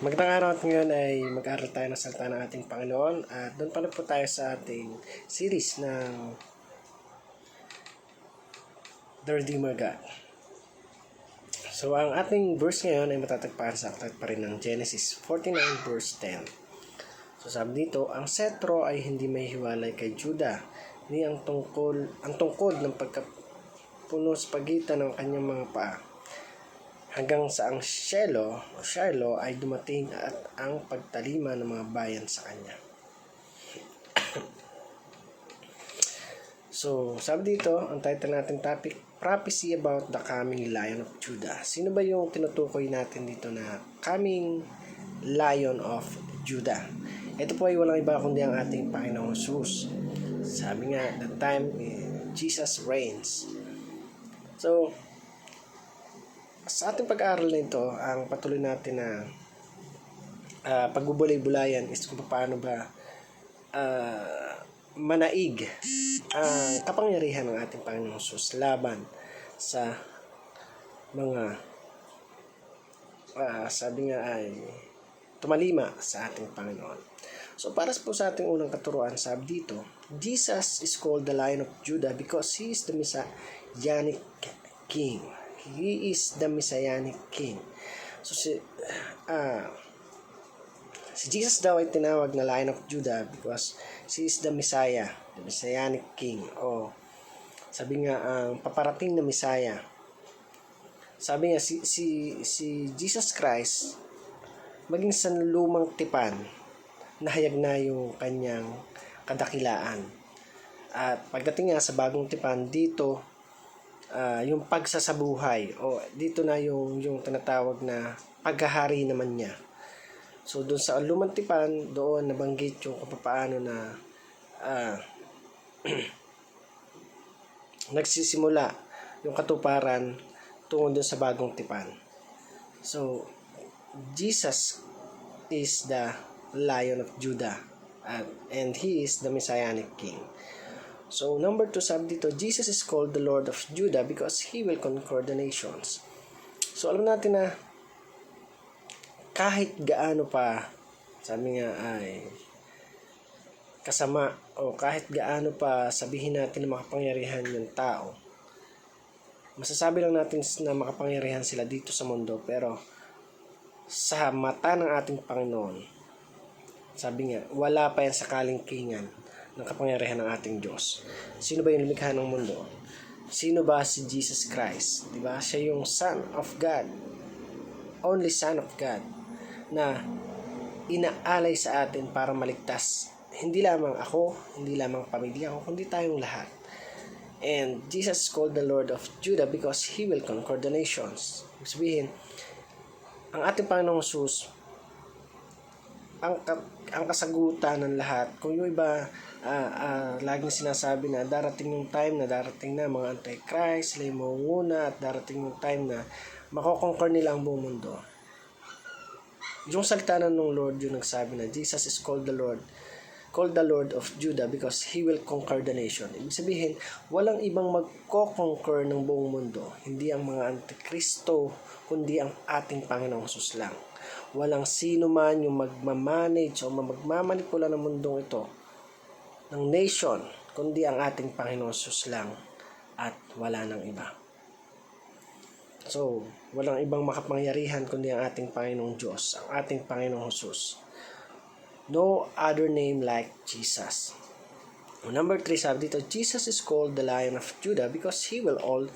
Magandang araw at ngayon ay mag-aaral tayo ng salita ng ating Panginoon at doon pa na po tayo sa ating series ng The Redeemer God. So ang ating verse ngayon ay matatagpuan sa aklat pa rin ng Genesis 49 verse 10. So sabi dito, ang setro ay hindi may hiwalay kay Judah, ni ang tungkod ng pagkapuno sa pagitan ng kanyang mga paa. Hanggang sa ang Shiloh ay dumating at ang pagtalima ng mga bayan sa kanya. So, sabi dito, ang title natin topic, Prophecy about the Coming Lion of Judah. Sino ba yung tinutukoy natin dito na Coming Lion of Judah? Ito po ay walang iba kundi ang ating Panginoong Jesus. Sabi nga, the time Jesus reigns. So, sa ating pag-aaral nito, ang patuloy natin na pagbubulay-bulayan is kung paano ba manaig ang kapangyarihan ng ating Panginoong Jesus laban sa mga sabi nga ay tumalima sa ating Panginoon. So para po sa ating unang katuruan, sabi dito, Jesus is called the Lion of Judah because He is the Messianic King. He is the Messianic King. So si Jesus daw ay tinawag na Lion of Judah because He is the Messiah, the Messianic King. O sabi nga ang paparating na Messiah. Sabi nga si Jesus Christ maging sa lumang tipan nahayag na yung kanyang kadakilaan. At pagdating nga sa bagong tipan dito yung pagsasabuhay o dito na yung tinatawag na paghahari naman niya. So doon sa lumang tipan, doon nabanggit yung kung paano na nagsisimula yung katuparan tungo doon sa bagong tipan. So Jesus is the Lion of Judah and He is the Messianic King. So, number 2, sabi dito, Jesus is called the Lord of Judah because He will conquer the nations. So, alam natin na kahit gaano pa, sabi nga ay kasama o kahit gaano pa sabihin natin na makapangyarihan yung tao, masasabi lang natin na makapangyarihan sila dito sa mundo, pero sa mata ng ating Panginoon, sabi nga, wala pa yan sa kalingkingan ng kapangyarihan ng ating Diyos. Sino ba yung lumikha ng mundo? Sino ba si Jesus Christ? Diba? Siya yung Son of God. Only Son of God na inaalay sa atin para maligtas. Hindi lamang ako, hindi lamang pamilya ko, kundi tayong lahat. And Jesus is called the Lord of Judah because He will conquer the nations. Ibig sabihin, ang ating Panginoong Jesus, ang kasagutan ng lahat, kung yung iba laging sinasabi na darating yung time na darating na mga antichrist, sila yung mangunguna, at darating yung time na makoconquer nila ang buong mundo. Yung salita ng Lord yung nagsabi na Jesus is called the Lord of Judah because He will conquer the nation. Ibig sabihin, walang ibang magko-conquer ng buong mundo, hindi ang mga antikristo, kundi ang ating Panginoong Jesus lang. Walang sino man yung magmamanage o magmamanipula ng mundong ito, ng nation, kundi ang ating Panginoon Jesus lang at wala nang iba. So, walang ibang makapangyarihan kundi ang ating Panginoong Diyos, ang ating Panginoong Jesus. No other name like Jesus. Number 3, sabi dito, Jesus is called the Lion of Judah because He will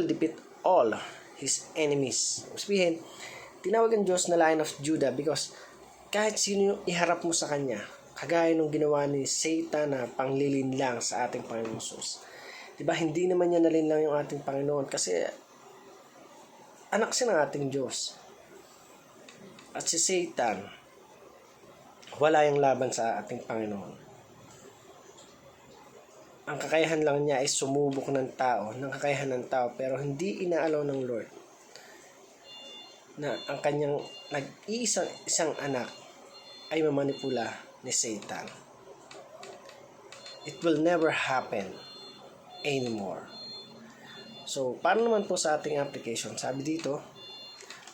defeat all His enemies. Sabihin, tinawag ang Diyos na Lion of Judah because kahit sino yung iharap mo sa Kanya, kagaya nung ginawa ni Satan na panglilinlang sa ating Panginoong Jesus. Diba, hindi naman niya nalinlang yung ating Panginoon kasi anak siya ng ating Diyos. At si Satan, wala yung laban sa ating Panginoon. Ang kakayahan lang niya ay sumubok ng tao, ng kakayahan ng tao, pero hindi inaalaw ng Lord na ang kanyang isang anak ay mamanipula ni Satan. It will never happen anymore. So, paano naman po sa ating application? Sabi dito,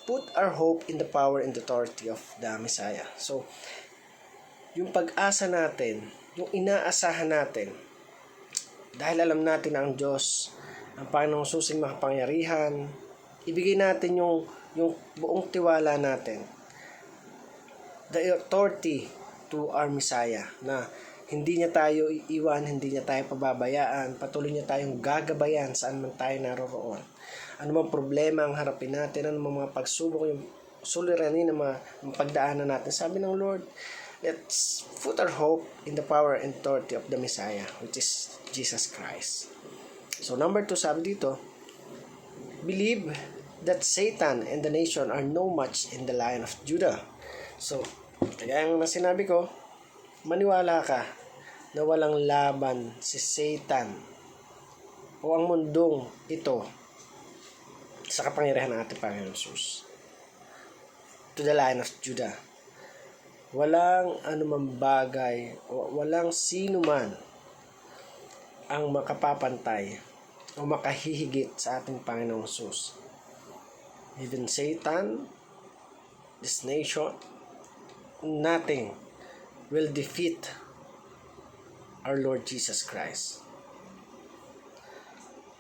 put our hope in the power and authority of the Messiah. So, yung pag-asa natin, yung inaasahan natin, dahil alam natin na ang Diyos, ang Panginoong susing makapangyarihan, ibigay natin yung buong tiwala natin, the authority to our Messiah, na hindi niya tayo iiwan, hindi niya tayo pababayaan, patuloy niya tayong gagabayan saan man tayo naroroon. Ano mang problema ang harapin natin, ano mang mga pagsubok, yung suliranin na mga pagdaanan natin. Sabi ng Lord, let's put our hope in the power and authority of the Messiah, which is Jesus Christ. So number 2, sabi dito, believe that Satan and the nation are no match in the Lion of Judah. So, kaya ang sinabi ko, maniwala ka na walang laban si Satan o ang mundong ito sa kapangyarihan ng ating Panginoon Jesus. To the Lion of Judah. Walang anumang bagay o walang sino man ang makapapantay o makahihigit sa ating Panginoong Jesus. Even Satan, this nation, nothing will defeat our Lord Jesus Christ.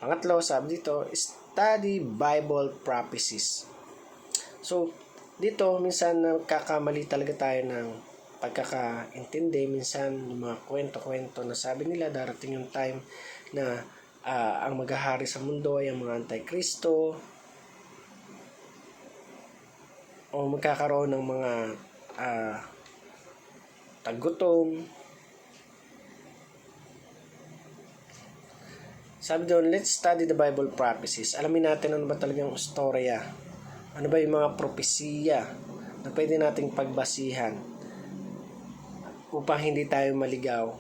Pangatlo, sabi dito, study Bible prophecies. So, dito, minsan nagkakamali talaga tayo ng pagkakaintindi. Minsan, yung mga kwento-kwento na sabi nila, darating yung time na ang maghahari sa mundo ay ang mga antikristo o magkakaroon ng mga tagutom. Sabi doon, let's study the Bible prophecies. Alamin natin ano ba talagang istorya. Ano ba yung mga propesiya na pwede nating pagbasihan upang hindi tayo maligaw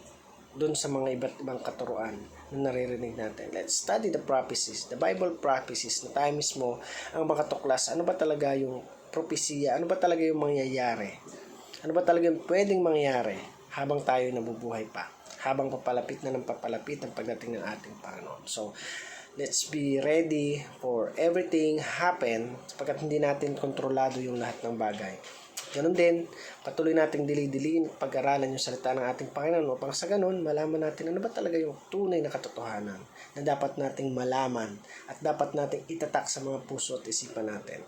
doon sa mga iba't ibang katuruan na naririnig natin. Let's study the prophecies, the Bible prophecies, na tayo mismo ang makatuklas. Ano ba talaga yung propesiya? Ano ba talaga yung mangyayari? Ano ba talaga yung pwedeng mangyari habang tayo nabubuhay pa? Habang papalapit na ng papalapit ang pagdating ng ating Panginoon. So, let's be ready for everything happen sapagkat hindi natin kontrolado yung lahat ng bagay. Ganun din, patuloy nating dili-diliin, pag-aralan yung salita ng ating Panginoon upang sa ganun, malaman natin ano ba talaga yung tunay na katotohanan na dapat nating malaman at dapat nating itatak sa mga puso at isipan natin.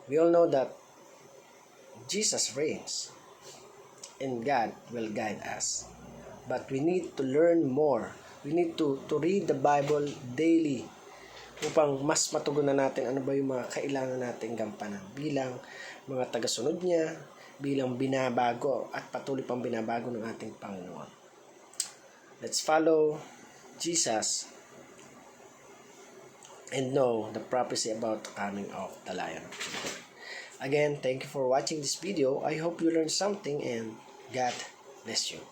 We all know that Jesus reigns and God will guide us. But we need to learn more. We need to read the Bible daily upang mas matugunan natin ano ba yung mga kailangan nating gampanan bilang mga tagasunod niya, bilang binabago at patuloy pang binabago ng ating Panginoon. Let's follow Jesus and know the prophecy about the coming of the Lion of Judah. Again, thank you for watching this video. I hope you learned something and God bless you.